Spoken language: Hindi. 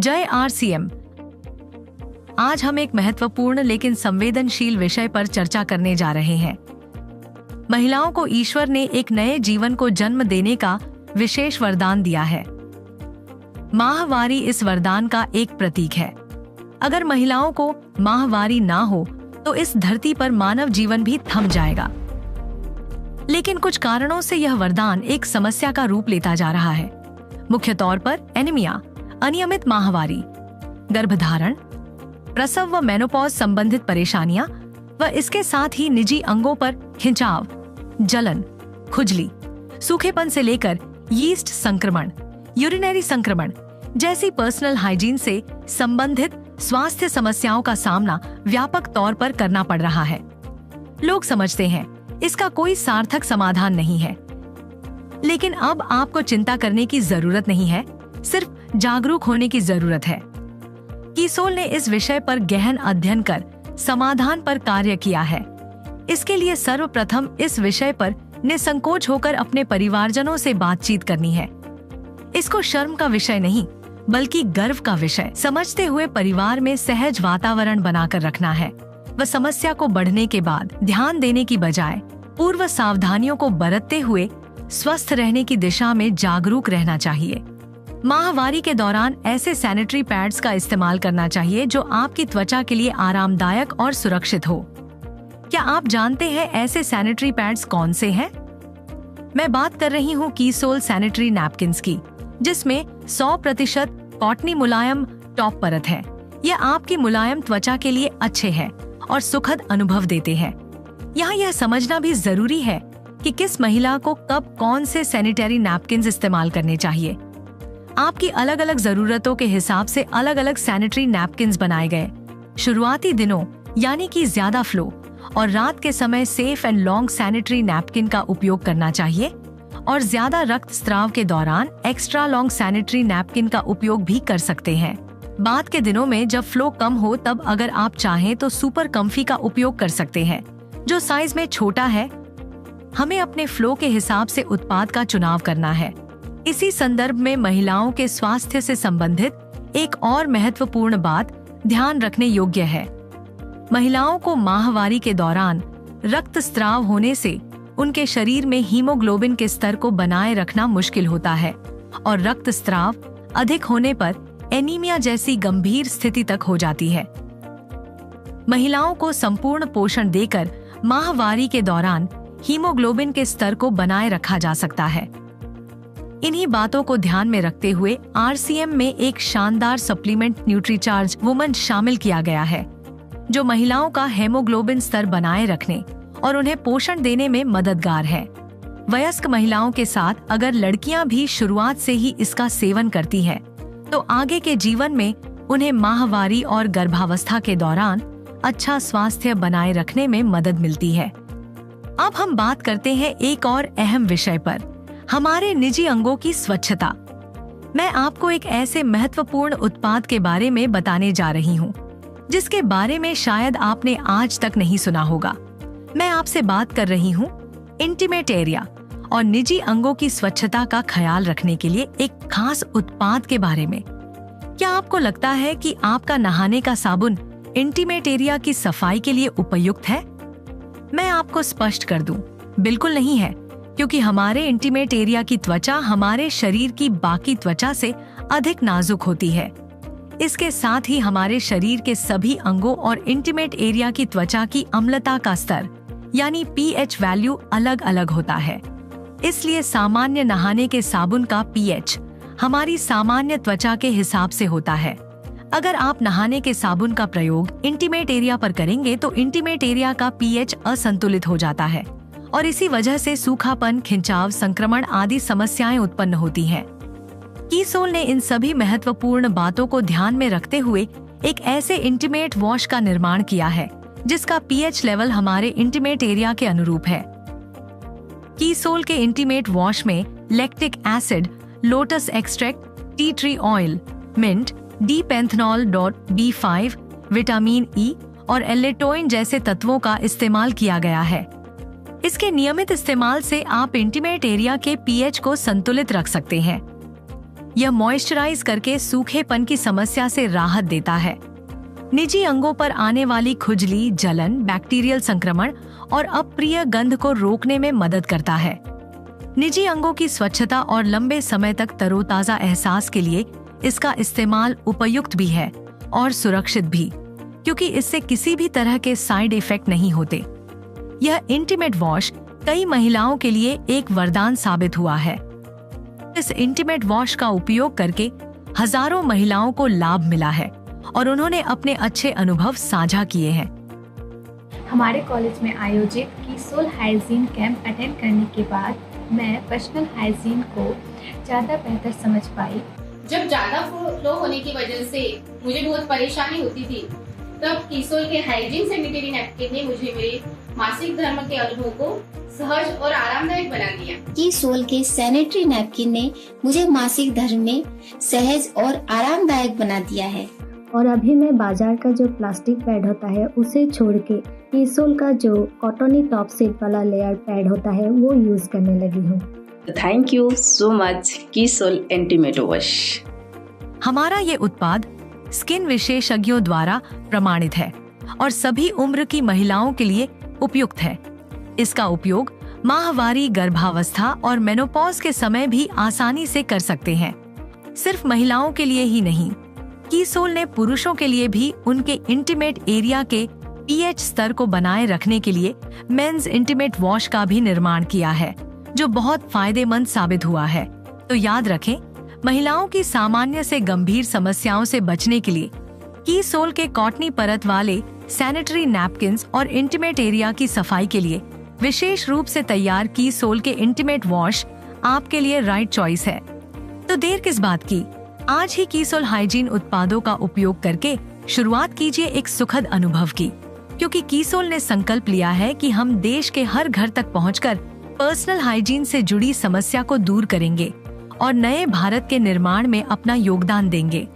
जय RCM। आज हम एक महत्वपूर्ण लेकिन संवेदनशील विषय पर चर्चा करने जा रहे हैं। महिलाओं को ईश्वर ने एक नए जीवन को जन्म देने का विशेष वरदान दिया है। माहवारी इस वरदान का एक प्रतीक है। अगर महिलाओं को माहवारी ना हो तो इस धरती पर मानव जीवन भी थम जाएगा। लेकिन कुछ कारणों से यह वरदान एक समस्या का रूप लेता जा रहा है। मुख्य तौर पर एनीमिया, अनियमित माहवारी, गर्भधारण, प्रसव व मेनोपॉज संबंधित परेशानियां व इसके साथ ही निजी अंगों पर खिंचाव, जलन, खुजली, सूखेपन से लेकर यीस्ट संक्रमण, यूरिनरी संक्रमण जैसी पर्सनल हाइजीन से संबंधित स्वास्थ्य समस्याओं का सामना व्यापक तौर पर करना पड़ रहा है। लोग समझते हैं इसका कोई सार्थक समाधान नहीं है, लेकिन अब आपको चिंता करने की जरूरत नहीं है, सिर्फ जागरूक होने की जरूरत है। कीसोल ने इस विषय पर गहन अध्ययन कर समाधान पर कार्य किया है। इसके लिए सर्वप्रथम इस विषय पर निसंकोच होकर अपने परिवारजनों से बातचीत करनी है। इसको शर्म का विषय नहीं बल्कि गर्व का विषय समझते हुए परिवार में सहज वातावरण बनाकर रखना है व समस्या को बढ़ने के बाद ध्यान देने की बजाय पूर्व सावधानियों को बरतते हुए स्वस्थ रहने की दिशा में जागरूक रहना चाहिए। माहवारी के दौरान ऐसे सैनिटरी पैड्स का इस्तेमाल करना चाहिए जो आपकी त्वचा के लिए आरामदायक और सुरक्षित हो। क्या आप जानते हैं ऐसे सैनिटरी पैड्स कौन से हैं? मैं बात कर रही हूँ कीसोल सैनिटरी नैपकिन्स की, जिसमें 100% कॉटनी मुलायम टॉप परत है। यह आपकी मुलायम त्वचा के लिए अच्छे हैं और सुखद अनुभव देते हैं। यहाँ यह समझना भी जरूरी है कि किस महिला को कब कौन से सैनिटरी नैपकिन्स इस्तेमाल करने चाहिए। आपकी अलग अलग जरूरतों के हिसाब से अलग अलग सैनिटरी नैपकिन्स बनाए गए। शुरुआती दिनों यानी कि ज्यादा फ्लो और रात के समय safe and long sanitary napkin का उपयोग करना चाहिए और ज्यादा रक्तस्राव के दौरान एक्स्ट्रा लॉन्ग सैनिटरी नैपकिन का उपयोग भी कर सकते हैं। बाद के दिनों में जब फ्लो कम हो तब अगर आप चाहें तो सुपर कम्फी का उपयोग कर सकते हैं, जो साइज में छोटा है। हमें अपने फ्लो के हिसाब से उत्पाद का चुनाव करना है। इसी संदर्भ में महिलाओं के स्वास्थ्य से संबंधित एक और महत्वपूर्ण बात ध्यान रखने योग्य है। महिलाओं को माहवारी के दौरान रक्तस्राव होने से उनके शरीर में हीमोग्लोबिन के स्तर को बनाए रखना मुश्किल होता है और रक्तस्राव अधिक होने पर एनीमिया जैसी गंभीर स्थिति तक हो जाती है। महिलाओं को संपूर्ण पोषण देकर माहवारी के दौरान हीमोग्लोबिन के स्तर को बनाए रखा जा सकता है। इन्हीं बातों को ध्यान में रखते हुए RCM में एक शानदार सप्लीमेंट न्यूट्रीचार्ज वुमन शामिल किया गया है, जो महिलाओं का हेमोग्लोबिन स्तर बनाए रखने और उन्हें पोषण देने में मददगार है। वयस्क महिलाओं के साथ अगर लड़कियां भी शुरुआत से ही इसका सेवन करती हैं, तो आगे के जीवन में उन्हें माहवारी और गर्भावस्था के दौरान अच्छा स्वास्थ्य बनाए रखने में मदद मिलती है। अब हम बात करते हैं एक और अहम विषय पर, हमारे निजी अंगों की स्वच्छता। मैं आपको एक ऐसे महत्वपूर्ण उत्पाद के बारे में बताने जा रही हूँ, जिसके बारे में शायद आपने आज तक नहीं सुना होगा। मैं आपसे बात कर रही हूँ इंटीमेट एरिया और निजी अंगों की स्वच्छता का ख्याल रखने के लिए एक खास उत्पाद के बारे में। क्या आपको लगता है कि आपका नहाने का साबुन इंटीमेट एरिया की सफाई के लिए उपयुक्त है? मैं आपको स्पष्ट कर दूं, बिल्कुल नहीं है, क्योंकि हमारे इंटीमेट एरिया की त्वचा हमारे शरीर की बाकी त्वचा से अधिक नाजुक होती है। इसके साथ ही हमारे शरीर के सभी अंगों और इंटीमेट एरिया की त्वचा की अम्लता का स्तर यानी pH वैल्यू अलग अलग होता है। इसलिए सामान्य नहाने के साबुन का pH हमारी सामान्य त्वचा के हिसाब से होता है। अगर आप नहाने के साबुन का प्रयोग इंटीमेट एरिया पर करेंगे तो इंटीमेट एरिया का pH असंतुलित हो जाता है और इसी वजह से सूखापन, खिंचाव, संक्रमण आदि समस्याएं उत्पन्न होती हैं। कीसोल ने इन सभी महत्वपूर्ण बातों को ध्यान में रखते हुए एक ऐसे इंटीमेट वॉश का निर्माण किया है जिसका pH लेवल हमारे इंटीमेट एरिया के अनुरूप है। कीसोल के इंटीमेट वॉश में lactic acid, lotus extract, tea tree oil, mint, dexpanthenol .B5, vitamin E और एलेटोइन जैसे तत्वों का इस्तेमाल किया गया है। इसके नियमित इस्तेमाल से आप इंटीमेट एरिया के pH को संतुलित रख सकते हैं। यह मॉइस्चराइज करके सूखेपन की समस्या से राहत देता है। निजी अंगों पर आने वाली खुजली, जलन, बैक्टीरियल संक्रमण और अप्रिय गंध को रोकने में मदद करता है। निजी अंगों की स्वच्छता और लंबे समय तक तरोताजा एहसास के लिए इसका इस्तेमाल उपयुक्त भी है और सुरक्षित भी, क्योंकि इससे किसी भी तरह के साइड इफेक्ट नहीं होते। यह इंटीमेट वॉश कई महिलाओं के लिए एक वरदान साबित हुआ है। इस इंटीमेट वॉश का उपयोग करके हजारों महिलाओं को लाभ मिला है और उन्होंने अपने अच्छे अनुभव साझा किए हैं। हमारे कॉलेज में आयोजित कीसोल हाइजीन कैंप अटेंड करने के बाद मैं पर्सनल हाइजीन को ज़्यादा बेहतर समझ पाई। जब ज़्यादा फ्लो होने की वजह से मुझे बहुत परेशानी होती थी, तब कीसोल के हाइजीन सैनिटरी नैपकिन ने मुझे मेरे मासिक धर्म के अनुभव को सहज और आरामदायक बना दिया। कीसोल के सैनिटरी नैपकिन ने मुझे मासिक धर्म में सहज और आरामदायक बना दिया है। और अभी मैं बाजार का जो प्लास्टिक पैड होता है उसे छोड़ के कीसोल का जो कॉटनी टॉप सीट वाला लेयर पैड होता है वो यूज करने लगी हूँ। Thank you so much Keesol intimate wash. हमारा ये उत्पाद स्किन विशेषज्ञों द्वारा प्रमाणित है और सभी उम्र की महिलाओं के लिए उपयुक्त है। इसका उपयोग माहवारी, गर्भावस्था और मेनोपॉज के समय भी आसानी से कर सकते हैं। सिर्फ महिलाओं के लिए ही नहीं, कीसोल ने पुरुषों के लिए भी उनके इंटीमेट एरिया के पीएच स्तर को बनाए रखने के लिए मेंस इंटीमेट वॉश का भी निर्माण किया है, जो बहुत फायदेमंद साबित हुआ है। तो याद रखें, महिलाओं की सामान्य से गंभीर समस्याओं से बचने के लिए कीसोल के कॉटनी परत वाले सैनिटरी नैपकिन्स और इंटीमेट एरिया की सफाई के लिए विशेष रूप से तैयार कीसोल के इंटीमेट वॉश आपके लिए राइट चॉइस है। तो देर किस बात की, आज ही कीसोल हाइजीन उत्पादों का उपयोग करके शुरुआत कीजिए एक सुखद अनुभव की, क्योंकि कीसोल ने संकल्प लिया है कि हम देश के हर घर तक पहुंचकर पर्सनल हाइजीन से जुड़ी समस्या को दूर करेंगे और नए भारत के निर्माण में अपना योगदान देंगे।